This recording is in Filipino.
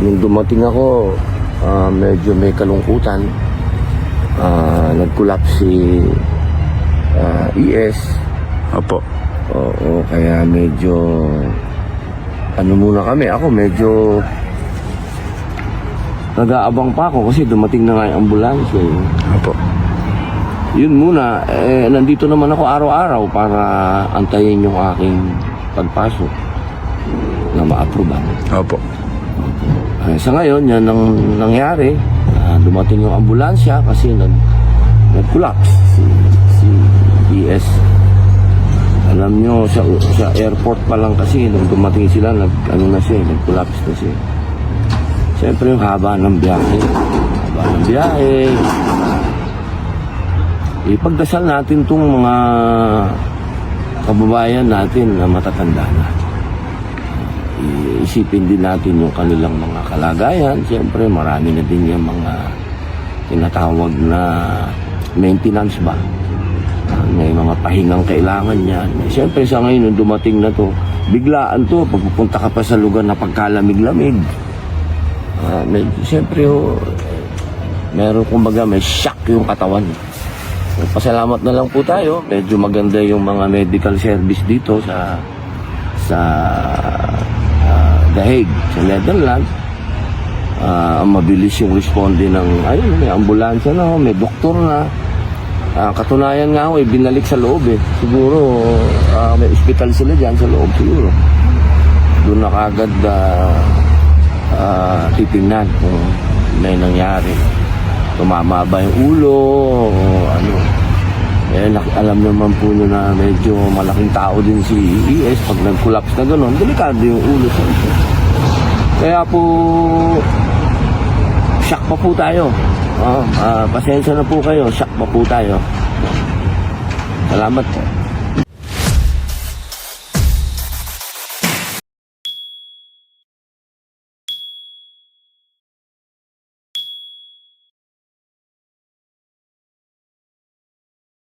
Nung dumating ako, medyo may kalungkutan. Nag-collapse si ES. Opo. Oo, kaya medyo ano muna kami. Ako medyo nag-aabang pa ako kasi dumating na nga yung ambulansya. Opo. Yun muna, nandito naman ako araw-araw para antayin yung aking pagpasok na ma-approvean. Opo. Sa ngayon, yan ang nangyari. Dumating yung ambulansya kasi nag-collapse si ES. Alam nyo, sa airport pa lang kasi, nung dumating sila, nag-collapse na siya. Siyempre, yung haba ng biyahe. Ipagdasal natin itong mga kababayan natin na matatanda na. Isipin din natin yung kanilang mga kalagayan. Siyempre, marami na din yung mga tinatawag na maintenance ba. May mga pahingang kailangan yan. Siyempre, sa ngayon, nung dumating na to, biglaan to. Pagpupunta ka pa sa lugar na pagkalamig-lamig. Siyempre, meron kumbaga, may shock yung katawan. Pasalamat na lang po tayo. Medyo maganda yung mga medical service dito sa The Hague, sa Netherlands. Mabilis yung responde ng may ambulansya na, may doktor na. Katunayan nga ako, binalik sa loob siguro may ospital sila dyan sa loob siguro. Doon na kagad titingnan kung may nangyari. Tumama ba yung ulo o ano. Alam naman po nyo na medyo malaking tao din si ES. Pag nag-collapse na gano'n, delikado yung ulo sa ito. Kaya po, shock pa po tayo. Pasensya na po kayo, shock pa po tayo. Salamat po.